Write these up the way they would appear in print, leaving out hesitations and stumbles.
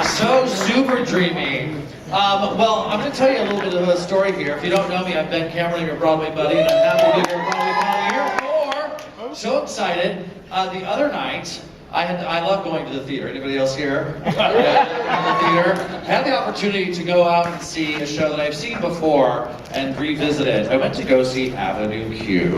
So super dreamy. Well, I'm going to tell you a little bit of a story here. If you don't know me, I'm Ben Cameron, your Broadway buddy, and I'm happy to be here at BroadwayCon here. So excited. The other night, I love going to the theater. Anybody else here? The theater. I had the opportunity to go out and see a show that I've seen before and revisit it. I went to go see Avenue Q.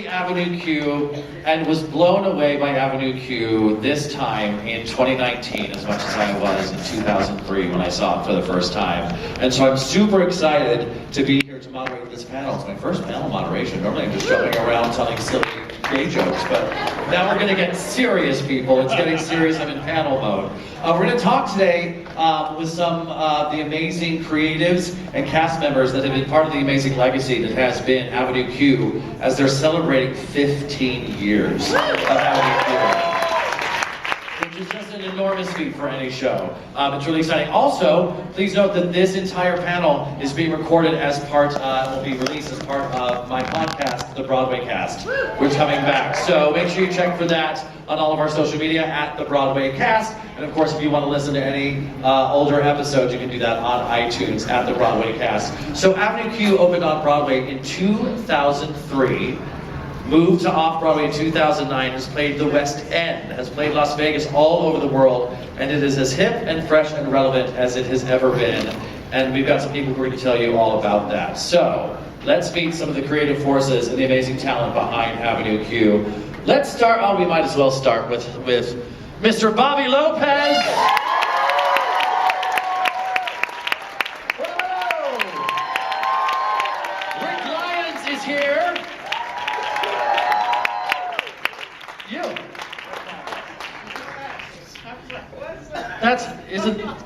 Avenue Q and was blown away by Avenue Q this time in 2019 as much as I was in 2003 when I saw it for the first time. And so I'm super excited to be here to moderate this panel. It's my first panel moderation. Normally I'm just jumping around telling silly gay jokes, but now we're going to get serious, people. It's getting serious. I'm in panel mode. We're going to talk today with some of the amazing creatives and cast members that have been part of the amazing legacy that has been Avenue Q as they're celebrating 15 years of Avenue Q, which is just an enormous feat for any show. It's really exciting. Also, please note that this entire panel is being recorded as part, will be released as part of my podcast, The BroadwayCast, which is coming back. So make sure you check for that on all of our social media at The BroadwayCast. And of course, if you want to listen to any older episodes, you can do that on iTunes at The BroadwayCast. So Avenue Q opened on Broadway in 2003. Moved to Off-Broadway in 2009, has played the West End, has played Las Vegas all over the world, and it is as hip and fresh and relevant as it has ever been. And we've got some people who are going to tell you all about that. So, let's meet some of the creative forces and the amazing talent behind Avenue Q. Let's start, we might as well start with Mr. Bobby Lopez. Whoa! Rick Lyons is here.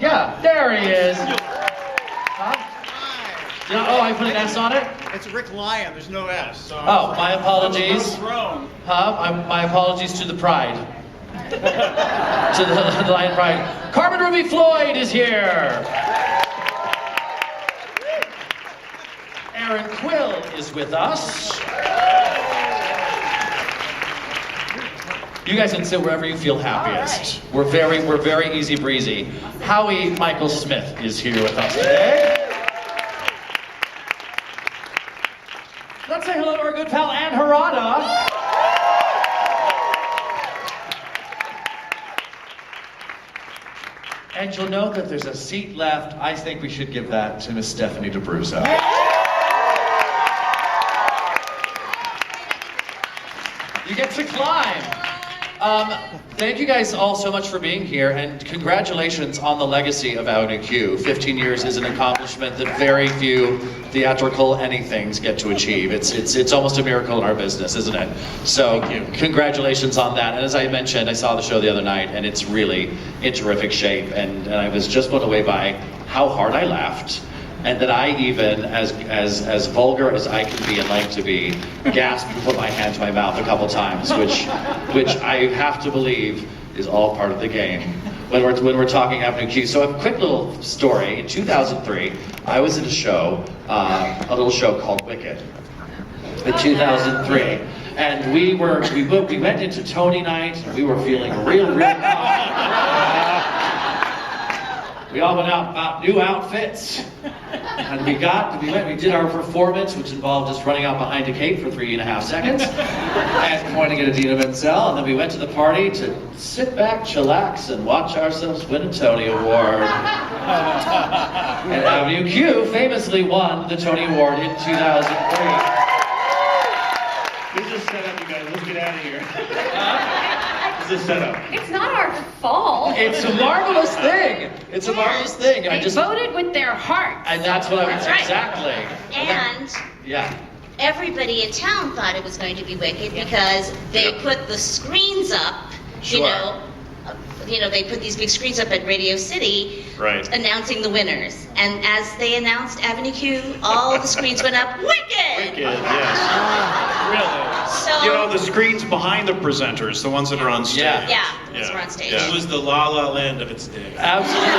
Yeah, there he is. Huh? Yeah, oh, I put an S on it? It's Rick Lyon, there's no S. So oh, my apologies. My apologies to the pride. To the Lion Pride. Carmen Ruby Floyd is here. Aaron Quill is with us. You guys can sit wherever you feel happiest. Right. We're very easy breezy. Howie Michael Smith is here with us today. Let's say hello to our good pal Ann Harada. And you'll note that there's a seat left. I think we should give that to Miss Stephanie DeBrusa. You get to climb. Thank you guys all so much for being here, and congratulations on the legacy of Avenue Q. 15 years is an accomplishment that very few theatrical anythings get to achieve. It's almost a miracle in our business, isn't it? So congratulations on that. And as I mentioned, I saw the show the other night, and it's really in terrific shape. And I was just blown away by how hard I laughed. And that I even, as vulgar as I can be and like to be, gasped and put my hand to my mouth a couple times, which I have to believe is all part of the game when we're talking Avenue Q. So a quick little story. In 2003, I was in a show, a little show called Wicked. In 2003, and we went into Tony night. And we were feeling real we all went out about new outfits, and we did our performance, which involved us running out behind a cape for 3.5 seconds, and pointing at Idina Menzel, and then we went to the party to sit back, chillax, and watch ourselves win a Tony Award. And Avenue Q famously won the Tony Award in 2003. This is set up, you guys. Let's get out of here. This setup. It's not our fault. It's a marvelous thing. It's a marvelous thing. They voted with their hearts. And that's what I was right. Exactly. And yeah. Everybody in town thought it was going to be Wicked because they put the screens up. Sure. They put these big screens up at Radio City, right, announcing the winners. And as they announced Avenue Q, all the screens went up. Wicked. Wicked, yes. Really. So the screens behind the presenters, the ones that are on stage. Yeah, those were on stage. Yeah. It was the La La Land of its day. Absolutely.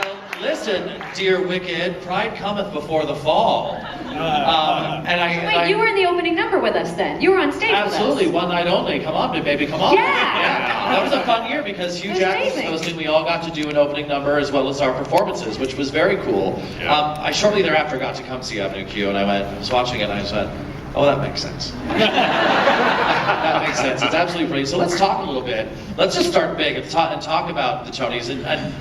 Well, listen, dear Wicked, pride cometh before the fall. You were in the opening number with us then. You were on stage absolutely, with us. one night only. Come on, baby, come on. Yeah. That was a fun year because Hugh It was Jack was amazing. hosting. We all got to do an opening number as well as our performances, which was very cool. Yeah. I shortly thereafter got to come see Avenue Q, and I was watching it, and I said, "Oh, that makes sense." That makes sense. It's absolutely brilliant. So let's talk a little bit. Let's just start big and talk about the Tonys. And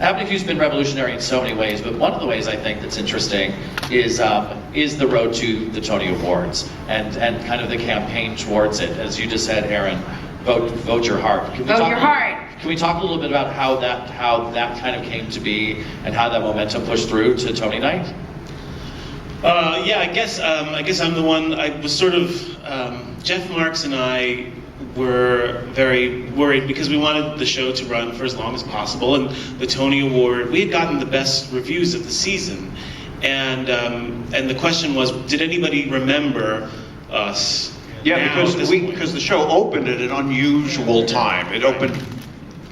Avenue Q's been revolutionary in so many ways, but one of the ways I think that's interesting is the road to the Tony Awards and kind of the campaign towards it. As you just said, Aaron, vote your heart. Can we Vote talk your a- heart. Can we talk a little bit about how that kind of came to be and how that momentum pushed through to Tony Night? Yeah, I guess I'm the one. I was sort of Jeff Marks and I were very worried because we wanted the show to run for as long as possible, and the Tony Award. We had gotten the best reviews of the season, and the question was, did anybody remember us? Yeah, now? because the show opened at an unusual time. It opened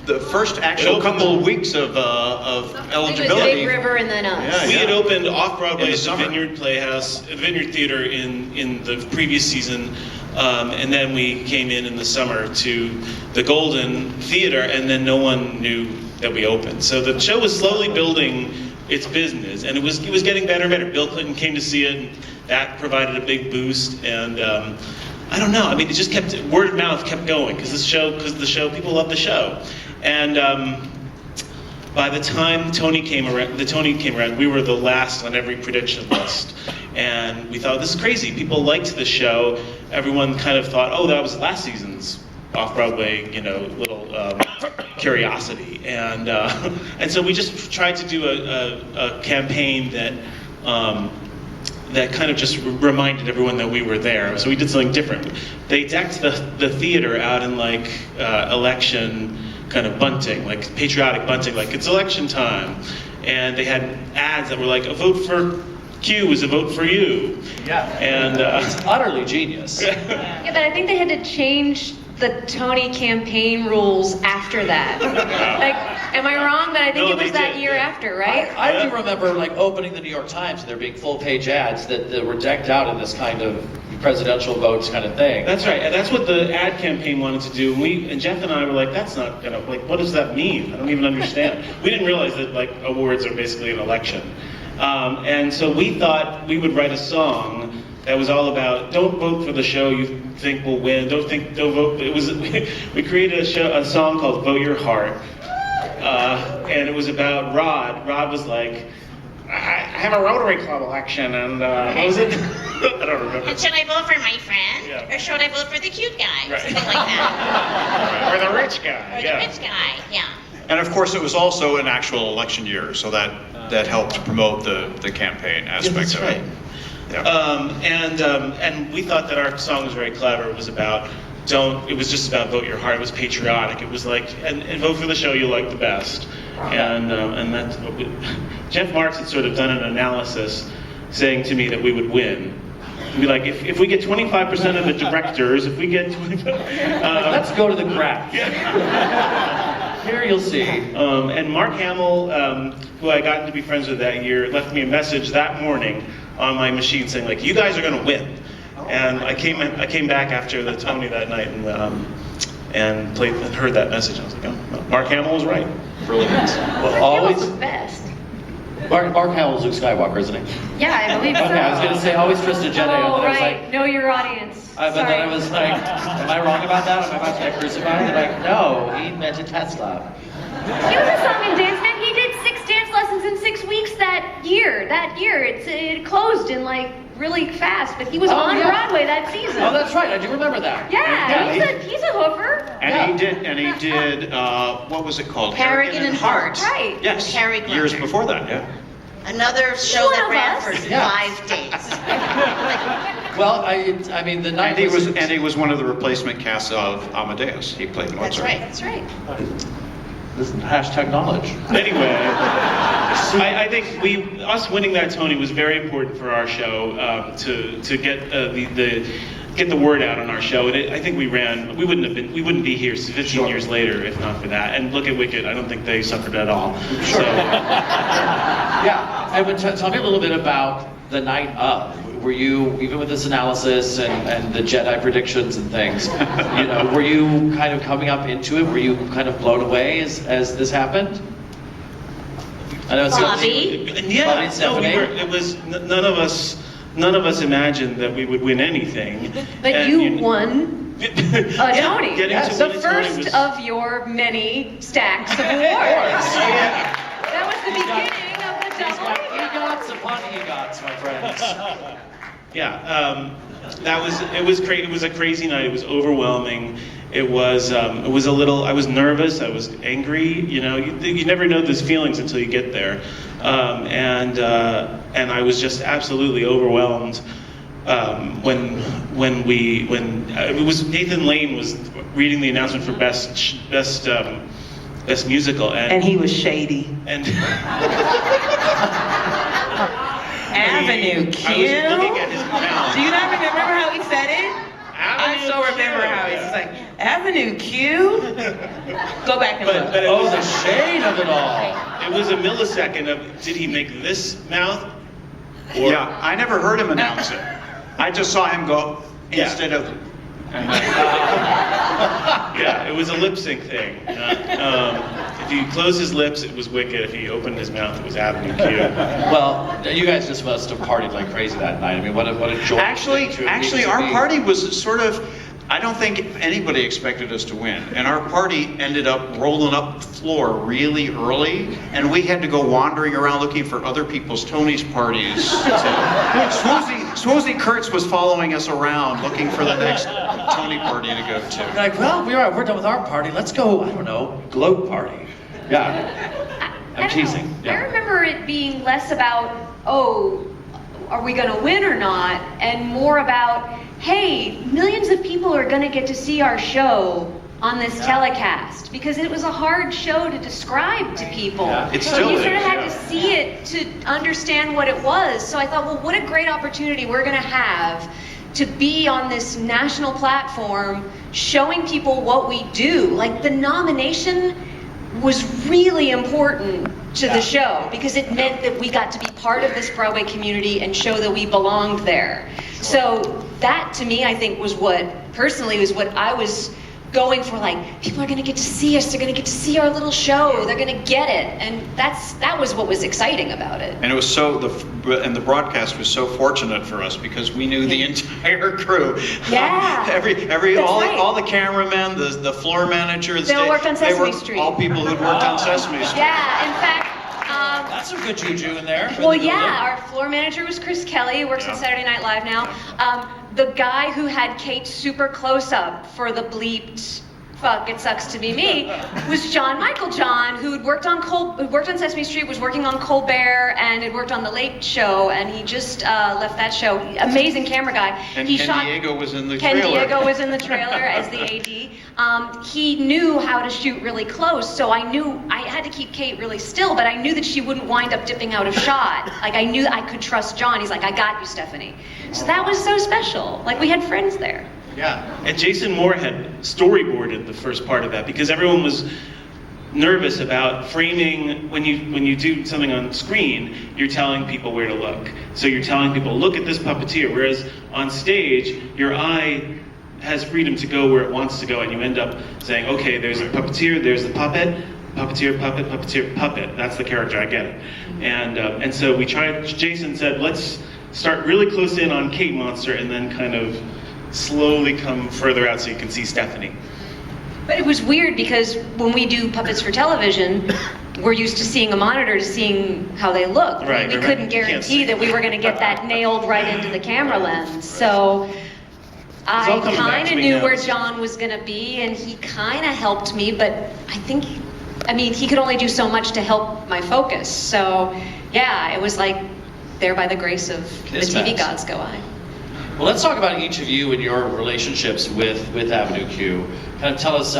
the first actual opened couple of weeks of Big eligibility. River and then us. Yeah, We had opened off In Broadway the at the summer. Vineyard Playhouse, Vineyard Theater in the previous season, and then we came in the summer to the Golden Theater, and then no one knew that we opened. So the show was slowly building its business, and it was getting better and better. Bill Clinton came to see it, and that provided a big boost, and I don't know. I mean, it just kept word of mouth kept going because the show people loved the show, and by the time Tony came around, we were the last on every prediction list, and we thought, this is crazy. People liked the show. Everyone kind of thought, oh, that was last season's off-Broadway, little curiosity, and so we just tried to do a campaign that kind of just reminded everyone that we were there. So we did something different. They decked the theater out in like election kind of bunting, like patriotic bunting, like it's election time. And they had ads that were like, a vote for Q is a vote for you. Yeah. And It's utterly genius. Yeah, but I think they had to change the Tony campaign rules after that. Like, am I wrong? But I think No, it was they that did, year yeah. after, right? I do remember like opening the New York Times and there being full-page ads that were decked out in this kind of presidential votes kind of thing. that's right. And that's what the ad campaign wanted to do. And Jeff and I were like, that's not gonna, like, what does that mean? I don't even understand. We didn't realize that like awards are basically an election. And so we thought we would write a song that was all about, don't vote for the show you think will win. Don't vote. It was we created a song called "Vote Your Heart," and it was about Rod. Rod was like, I have a Rotary Club election, and what was it? I don't remember. And should I vote for my friend, Yeah. or should I vote for the cute guy, or Right. something like that, Or the rich guy. or Yeah. the rich guy? Yeah. And of course, it was also an actual election year, so that helped promote the campaign aspect that's of it. right. Yeah. And we thought that our song was very clever. It was about it was just about vote your heart. It was patriotic. It was like and vote for the show you like the best. And that's what Jeff Marks had sort of done an analysis, saying to me that we would win. He'd be like, if we get 25% of the directors, if we get 25, Let's go to the graph. Here you'll see. and Mark Hamill, who I got to be friends with that year, left me a message that morning on my machine saying, like, you guys are going to win. And I came back after the Tony that night and played and heard that message. I was like, oh, well, Mark Hamill was right. Brilliant. Well, He always. was the best. Mark Hamill's Luke Skywalker, isn't he? Yeah, I believe so. Okay, I was going to say always trusted Jedi, and then Oh, I was right. like, Know your audience. but then I was like, am I wrong about that? Am I about to get crucified? They're like, no, he invented Tesla. He was a song and dance man. He did 6 dance lessons in 6 weeks that year. It closed in like really fast, but he was Oh, on yeah. Broadway that season. Oh, that's right. I do remember that. Yeah, Yeah, he's a hoofer. And he did what was it called? Harrigan and Hart. Right. Yes. Harry Years Grummer. before that, yeah. Another show One that of ran us. for Yeah. 5 days. Well, I mean, the night And he was one of the replacement casts of Amadeus. He played Mozart. That's right. That's right. This is hashtag knowledge. Anyway, I think us winning that Tony was very important for our show to get get the word out on our show. And I think we wouldn't be here 15 years later if not for that. And look at Wicked. I don't think they suffered at all. Sure. So, Yeah, and tell me a little bit about the night of. were you, even with this analysis and the Jedi predictions and things, you know, were you kind of coming up into it? Were you kind of blown away as this happened? I know it's Bobby? Yeah, Bobby and no, Stephanie? it was none of us imagined that we would win anything. But And, you won a Tony. getting Yes. to The win a Tony first was- of your many stacks of awards. Yeah. That was the beginning of the double. EGOTs upon EGOTs, my friends. Yeah, it was great. It was a crazy night. It was overwhelming. It was a little. I was nervous. I was angry. You know, you never know those feelings until you get there, and I was just absolutely overwhelmed when it was Nathan Lane was reading the announcement for best musical, And he was shady. and Avenue Q. I was looking at his mouth. Do you not remember how he said it? I Avenue still remember Q. how he was like, Avenue Q? Go back and But look. it Oh, was the shade of it all. It was a millisecond of, did he make this mouth? Or, Yeah, I never heard him announce it. I just saw him go Yeah. instead of. Yeah, it was a lip sync thing. If he closed his lips, it was Wicked. If he opened his mouth, it was Avenue Q. Well, you guys just must have partied like crazy that night. I mean, what a joy. Actually, to our be. party was sort of. I don't think anybody expected us to win, and our party ended up rolling up the floor really early, and we had to go wandering around looking for other people's Tony's parties. Swoozie Kurtz was following us around looking for the next Tony party to go to. You're like, well, we're done with our party. Let's go, I don't know, gloat party. Yeah. I I'm don't know. teasing. I Yeah. remember it being less about, oh, are we going to win or not? And more about, hey, millions of people are going to get to see our show on this telecast. Because it was a hard show to describe to people. Yeah. It So still you is, sort of had yeah. to see it to understand what it was. So I thought, well, what a great opportunity we're going to have to be on this national platform showing people what we do. Like the nomination was really important to the show because it meant that we got to be part of this Broadway community and show that we belonged there. So that to me, I think was what I was going for. Like, people are gonna get to see us, they're gonna get to see our little show, they're gonna get it. And that was what was exciting about it. And it was the broadcast was so fortunate for us because we knew the entire crew. Yeah. All the cameramen, the floor managers. They all worked on Sesame were Street. all people who'd worked on Sesame Street. Yeah, in fact, That's some good juju in there. well, yeah, our floor manager was Chris Kelly, who works Yeah. on Saturday Night Live now. The guy who had Kate super close up for the bleeped "fuck, it sucks to be me" was John Michael John, who'd worked on Sesame Street, was working on Colbert, and had worked on The Late Show, and he just left that show. Amazing camera guy. And he Ken Diego was in the Ken trailer. Diego was in the trailer as the AD. He knew how to shoot really close, so I knew I had to keep Kate really still, but I knew that she wouldn't wind up dipping out of shot. Like, I knew I could trust John. He's like, I got you, Stephanie. So that was so special. Like, we had friends there. Yeah, and Jason Moore had storyboarded the first part of that because everyone was nervous about framing. When you do something on screen, you're telling people where to look. So you're telling people, look at this puppeteer. Whereas on stage, your eye has freedom to go where it wants to go, and you end up saying, okay, there's the puppeteer, there's the puppet, puppeteer, puppet, puppeteer, puppet. That's the character. I get it. And so we tried. Jason said, let's start really close in on Kate Monster, and then kind of slowly come further out so you can see Stephanie. But it was weird because when we do puppets for television, we're used to seeing a monitor to seeing how they look. Right, We right. couldn't You can't guarantee see. that we were going to get that nailed right into the camera lens. So It's all I coming back kind to of me knew now. where John was going to be, and he kind of helped me, but I mean, he could only do so much to help my focus. So yeah, it was like there by the grace of the TV Mismatch. gods go I. Well, let's talk about each of you and your relationships with Avenue Q. Kind of tell us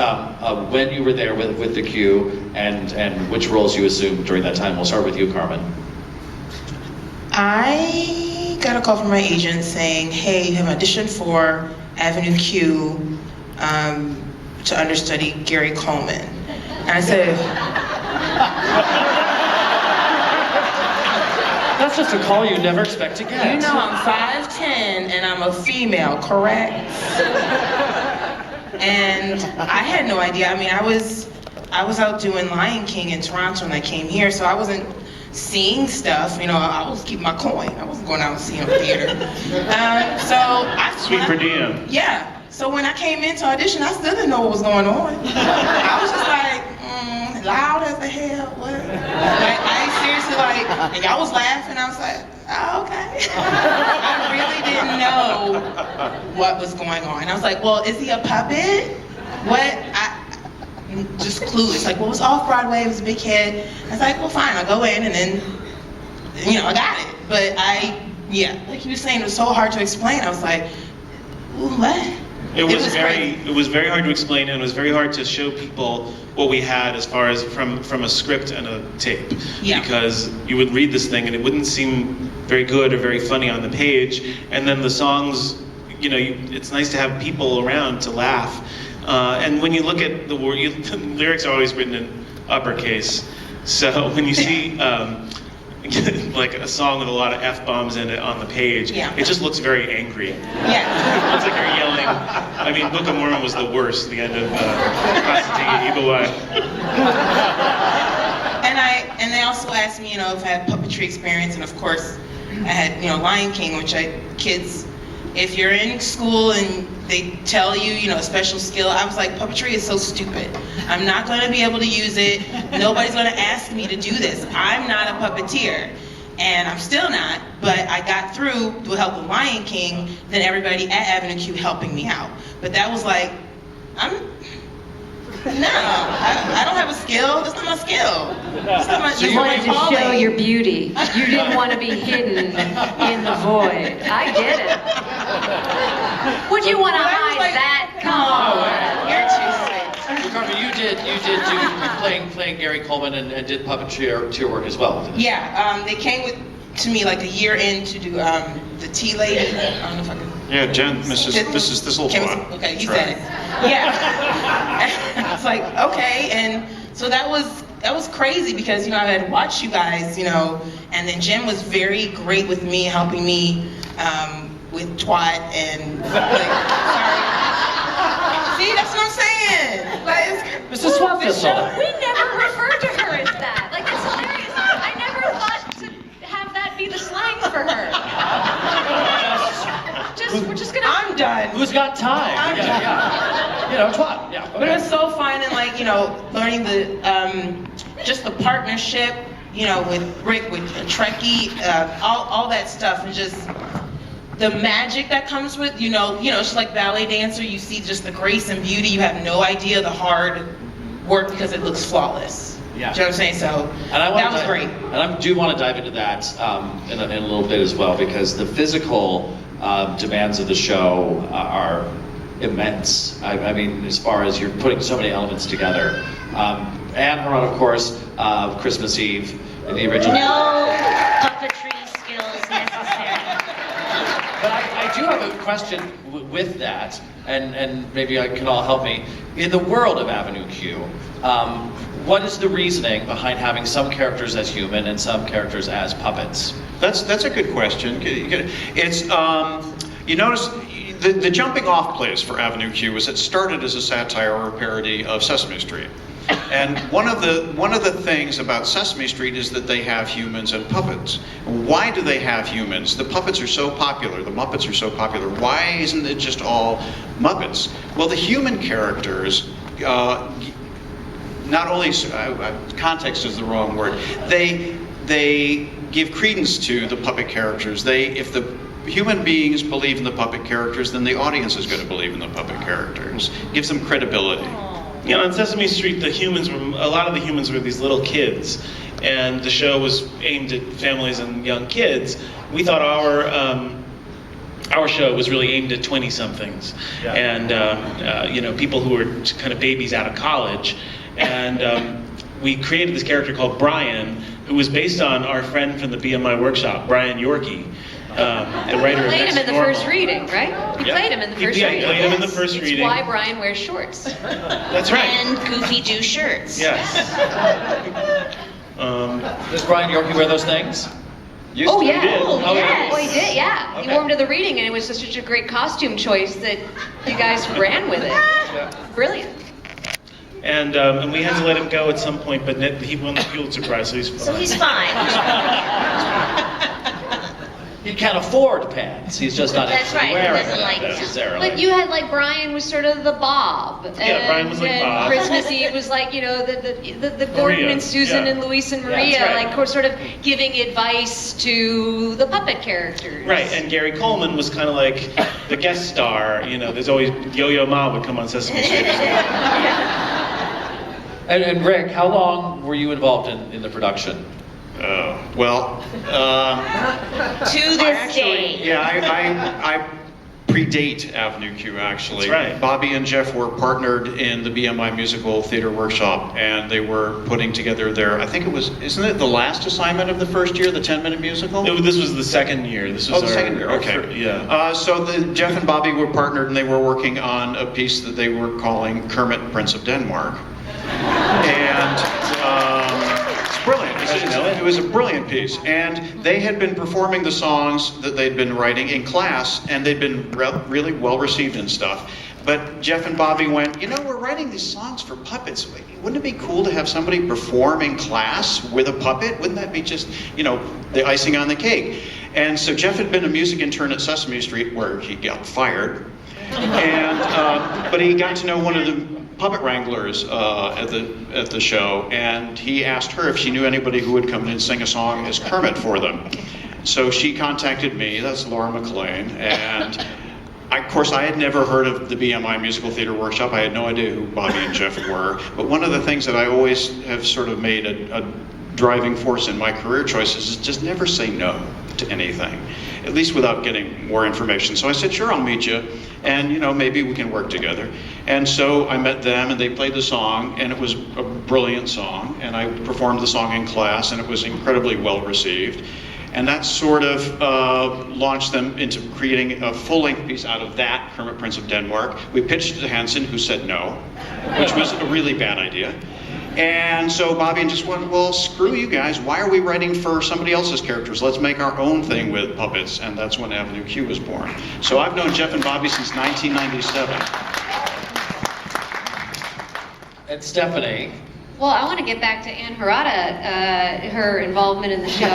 when you were there with the Q and which roles you assumed during that time. We'll start with you, Carmen. I got a call from my agent saying, hey, you have an audition for Avenue Q to understudy Gary Coleman. And I said, That's just a call you never expect to get. You know I'm 5'10" and I'm a female, correct? And I had no idea. I mean, I was out doing Lion King in Toronto when I came here, so I wasn't seeing stuff. You know, I was keeping my coin. I wasn't going out and seeing theater. Sweet per diem. Yeah. So when I came in to audition, I still didn't know what was going on. I was just like, loud as the hell. What? I seriously and y'all was laughing. I was like, oh, okay. I really didn't know what was going on. I was like, well, is he a puppet? What? Just clueless. Like, well, it was off Broadway. It was a big hit. I was like, well, fine. I'll go in and then, I got it. But like you were saying, it was so hard to explain. I was like, what? It was very hard to explain, and it was very hard to show people what we had as far as from a script and a tape. Yeah. Because you would read this thing and it wouldn't seem very good or very funny on the page, and then the songs, it's nice to have people around to laugh. And when you look at the lyrics are always written in uppercase. So when you see like a song with a lot of F-bombs in it on the page, it just looks very angry. Yeah. It's like you're yelling. I mean, Book of Mormon was the worst, the end of Constantine Evil Eye. And they also asked me, if I had puppetry experience, and of course, I had, Lion King, which kids, if you're in school and they tell you, a special skill, I was like, puppetry is so stupid. I'm not going to be able to use it. Nobody's going to ask me to do this. I'm not a puppeteer. And I'm still not, but I got through with help of Lion King, then everybody at Avenue Q helping me out. But that was like, I don't have a skill. That's not my skill. That's not my, You wanted to show your beauty. You didn't want to be hidden in the void. I get it. Would you want to hide that? Come on. You're too sweet. Carmen, you did playing Gary Coleman and did puppeteer work as well. Yeah, they came to me like a year in to do the tea lady. I don't know if I can. Yeah, Jen, Mrs. Thistlethwaite. Okay, he said it. Yeah. I was like, okay, and so that was crazy because I had watched you guys, and then Jen was very great with me, helping me with twat and sorry. See, that's what I'm saying. Mrs. Swat Thistle. We never referred to her as that. Like, it's hilarious. I never thought to have that be the slang for her. We're just gonna. I'm done. Who's got time? I'm done. Twat. Yeah. Okay. But it was so fun and learning the just the partnership, with Rick, with Trekkie, all that stuff, and just the magic that comes with, it's like ballet dancer. You see just the grace and beauty. You have no idea the hard work because it looks flawless. Yeah. Do you know what I'm saying? So that was great. And I do want to dive into that in a little bit as well, because the physical demands of the show are immense. I mean, as far as you're putting so many elements together. And her, of course, Christmas Eve in the original. No puppetry skills necessary. But I do have a question with that, and maybe I can all help me. In the world of Avenue Q, what is the reasoning behind having some characters as human and some characters as puppets? That's a good question. It's you notice the jumping off place for Avenue Q was it started as a satire or a parody of Sesame Street. And one of the things about Sesame Street is that they have humans and puppets. Why do they have humans? The puppets are so popular. The Muppets are so popular. Why isn't it just all Muppets? Well, the human characters, not only context is the wrong word. They give credence to the puppet characters. If the human beings believe in the puppet characters, then the audience is going to believe in the puppet characters. Gives them credibility. On Sesame Street, a lot of the humans were these little kids, and the show was aimed at families and young kids. We thought our show was really aimed at 20-somethings, and people who were kind of babies out of college, and we created this character called Brian, who was based on our friend from the BMI workshop, Brian Yorkie. The writer You played him in the Normal. first reading, right? You played him in the first reading. I played him in the first It's reading. why Brian wears shorts. That's right. And Goofy do shirts. Yes. Does Brian Yorkie wear those things? Used Oh to. yeah. did? Oh, Oh, yeah. yes. Oh, he did. Yeah. Okay. He wore him to the reading, and it was such a great costume choice that you guys ran with it. Brilliant. And we had to let him go at some point, but he won the Pulitzer Prize, so he's fine. So he's fine. He can't afford pants. He's just not That's right, he wearing doesn't them like them. necessarily. But you had like Brian was sort of the Bob. Yeah, Brian was like and Bob. Christmas Eve was like, you know, the Gordon Maria, and Susan yeah. and Luis and Yeah, Maria, that's right. like sort of giving advice to the puppet characters. Right, and Gary Coleman was kind of like the guest star. You know, there's always Yo-Yo Ma would come on Sesame Street. And Rick, how long were you involved in the production? Well, To this day. yeah, I predate Avenue Q, actually. That's right. Bobby and Jeff were partnered in the BMI Musical Theater Workshop, and they were putting together their, I think it was, isn't it the last assignment of the first year, the 10-minute musical? This was the second year. This was Oh, the second year, okay. Yeah. So Jeff and Bobby were partnered, and they were working on a piece that they were calling Kermit, Prince of Denmark. And it's brilliant. It was a brilliant piece. And they had been performing the songs that they'd been writing in class, and they'd been really well received and stuff. But Jeff and Bobby went, you know, we're writing these songs for puppets. Wouldn't it be cool to have somebody perform in class with a puppet? Wouldn't that be just, you know, the icing on the cake? And so Jeff had been a music intern at Sesame Street, where he got fired. And but he got to know one of the puppet wranglers at the show, and he asked her if she knew anybody who would come in and sing a song as Kermit for them. So she contacted me. That's Laura McLean, and of course, I had never heard of the BMI Musical Theater Workshop. I had no idea who Bobby and Jeff were. But one of the things that I always have sort of made a driving force in my career choices is just never say no to anything, at least without getting more information. So I said, sure, I'll meet you, and you know, maybe we can work together. And so I met them, and they played the song, and it was a brilliant song, and I performed the song in class, and it was incredibly well received. And that sort of launched them into creating a full-length piece out of that, Kermit, Prince of Denmark. We pitched it to Henson, who said no, which was a really bad idea. And so Bobby just went, well, screw you guys. Why are we writing for somebody else's characters? Let's make our own thing with puppets. And that's when Avenue Q was born. So I've known Jeff and Bobby since 1997. And Stephanie. Well, I want to get back to Ann Harada, her involvement in the show.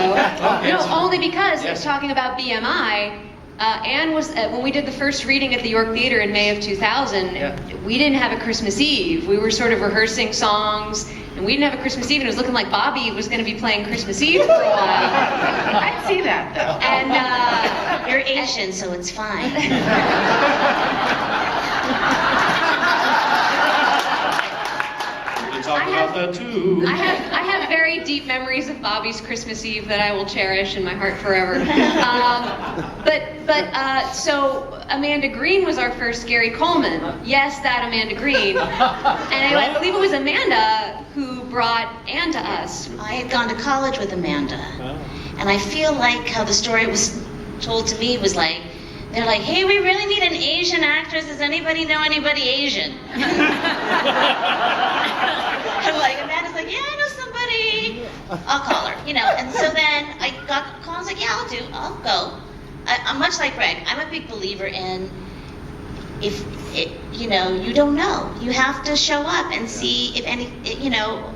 No, only because Yes. talking about BMI, Ann was, when we did the first reading at the York Theater in May of 2000, Yeah. we didn't have a Christmas Eve. We were sort of rehearsing songs, and we didn't have a Christmas Eve, and it was looking like Bobby was going to be playing Christmas Eve for a while. I'd see that though. And You're Asian, so it's fine. We can talk I about have- that too. I have very deep memories of Bobby's Christmas Eve that I will cherish in my heart forever. So Amanda Green was our first Gary Coleman. Yes, that Amanda Green. And I believe it was Amanda who brought Ann to us. I had gone to college with Amanda, and I feel like how the story was told to me was like, they're like, hey, we really need an Asian actress. Does anybody know anybody Asian? I'm like, Amanda's like, yeah, I know somebody. I'll call her, you know. And so then I got a call. I was like, yeah, I'll go. I'm much like Greg. I'm a big believer in if it, you know, you don't know. You have to show up and see if any, you know,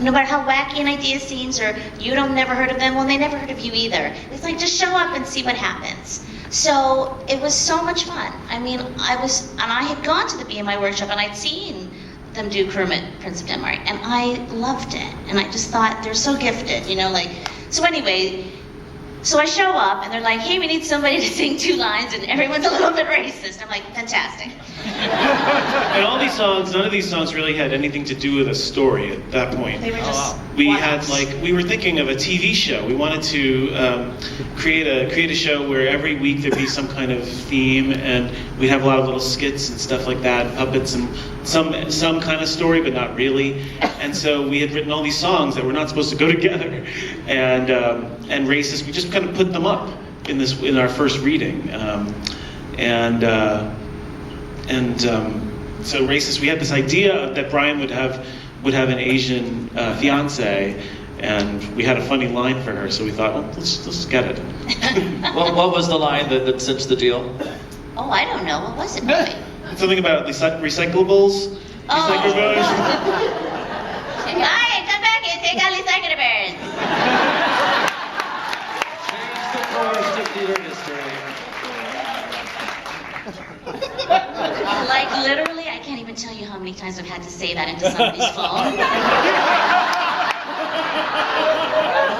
no matter how wacky an idea seems, or you don't never heard of them, well, they never heard of you either. It's like, just show up and see what happens. So it was so much fun. I mean, I had gone to the BMI workshop, and I'd seen them do Kermit, Prince of Denmark, and I loved it. And I just thought, they're so gifted, you know, like, so anyway, so I show up, and they're like, hey, we need somebody to sing 2 lines, and everyone's a little bit racist. I'm like, fantastic. And all these songs, none of these songs really had anything to do with a story at that point. They were just We one-offs. we were thinking of a TV show. We wanted to create a show where every week there'd be some kind of theme, and we'd have a lot of little skits and stuff like that, puppets and some kind of story, but not really. And so we had written all these songs that were not supposed to go together, and racist. We just kind of put them up in our first reading, so racist. We had this idea that Brian would have an Asian fiance, And we had a funny line for her, so we thought, well, let's get it. What was the line that cinched the deal? Oh, I don't know. What was it, maybe? Something about recyclables? Recyclables? Hi, come back here. Take out recyclables. Change the course of theater history. Like, literally, I can't even tell you how many times I've had to say that into somebody's phone. Oh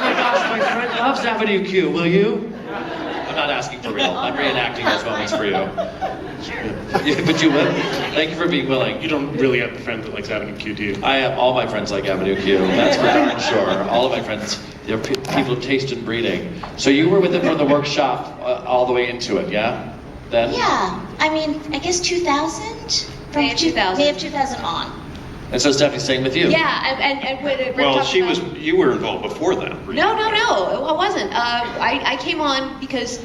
my gosh, my friend loves Avenue Q. Will you? I'm not asking for real. I'm reenacting those moments for you. Yeah, but you will. Thank you for being willing. You don't really have a friend that likes Avenue Q, do you? I have all my friends like Avenue Q. That's for darn sure. All of my friends, they're people of taste and breeding. So you were with them from the workshop all the way into it, yeah? Then? Yeah. I mean, I guess 2000? May of 2000. May of 2000 on. And so Stephanie's staying with you. Yeah, and when Rick Well, talked about- you were involved before that. No, I wasn't. I came on because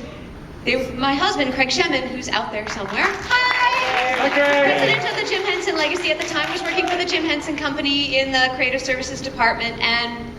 my husband, Craig Shemin, who's out there somewhere. Hi! President of the Jim Henson Legacy at the time, was working for the Jim Henson Company in the Creative Services Department, and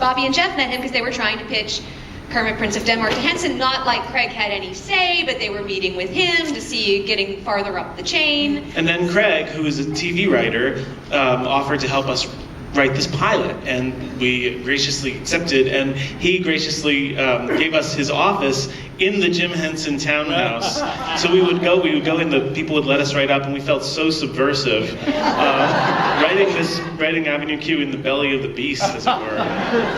Bobby and Jeff met him because they were trying to pitch Kermit, Prince of Denmark to Henson. Not like Craig had any say, but they were meeting with him to see getting farther up the chain. And then Craig, who is a TV writer, offered to help us write this pilot, and we graciously accepted, and he graciously gave us his office in the Jim Henson townhouse. So we would go in, the people would let us write up, and we felt so subversive, writing Avenue Q in the belly of the beast, as it were.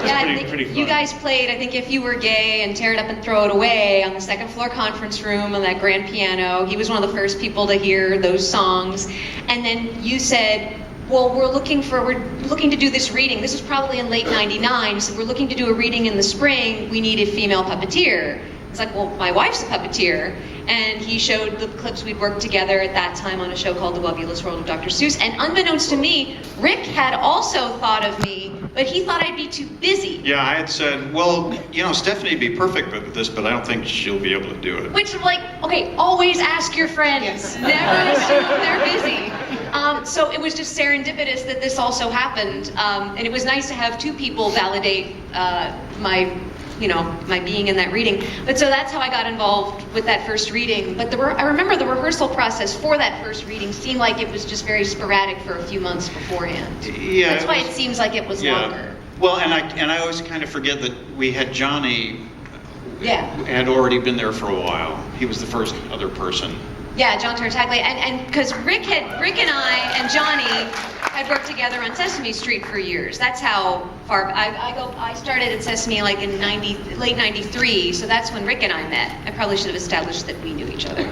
It was pretty fun. You guys played, I think, If You Were Gay and Tear It Up and Throw It Away on the second floor conference room on that grand piano. He was one of the first people to hear those songs. And then you said, well, we're looking to do this reading. This was probably in late '99, so we're looking to do a reading in the spring. We need a female puppeteer. It's like, well, my wife's a puppeteer. And he showed the clips we'd worked together at that time on a show called The Webulous World of Dr. Seuss. And unbeknownst to me, Rick had also thought of me, but he thought I'd be too busy. Yeah, I had said, well, Stephanie'd be perfect with this, but I don't think she'll be able to do it. Which, like, okay, always ask your friends. Never assume they're busy. So it was just serendipitous that this also happened. And it was nice to have two people validate my being in that reading. But so that's how I got involved with that first reading. But I remember the rehearsal process for that first reading seemed like it was just very sporadic for a few months beforehand. Yeah, That's why it seems like it was longer. Well, and I always kind of forget that we had Johnny. Yeah. Had already been there for a while. He was the first other person. Yeah, John Tartaglia, and because Rick and I and Johnny had worked together on Sesame Street for years. That's how far I started at Sesame like in late '93, so that's when Rick and I met. I probably should have established that we knew each other.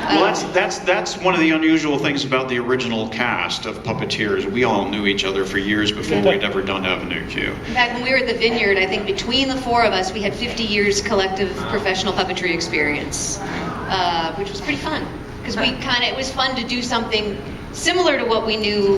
Well, that's one of the unusual things about the original cast of Puppeteers. We all knew each other for years before we'd ever done Avenue Q. In fact, when we were at the Vineyard, I think between the four of us, we had 50 years collective professional puppetry experience, which was pretty fun. Because it was fun to do something similar to what we knew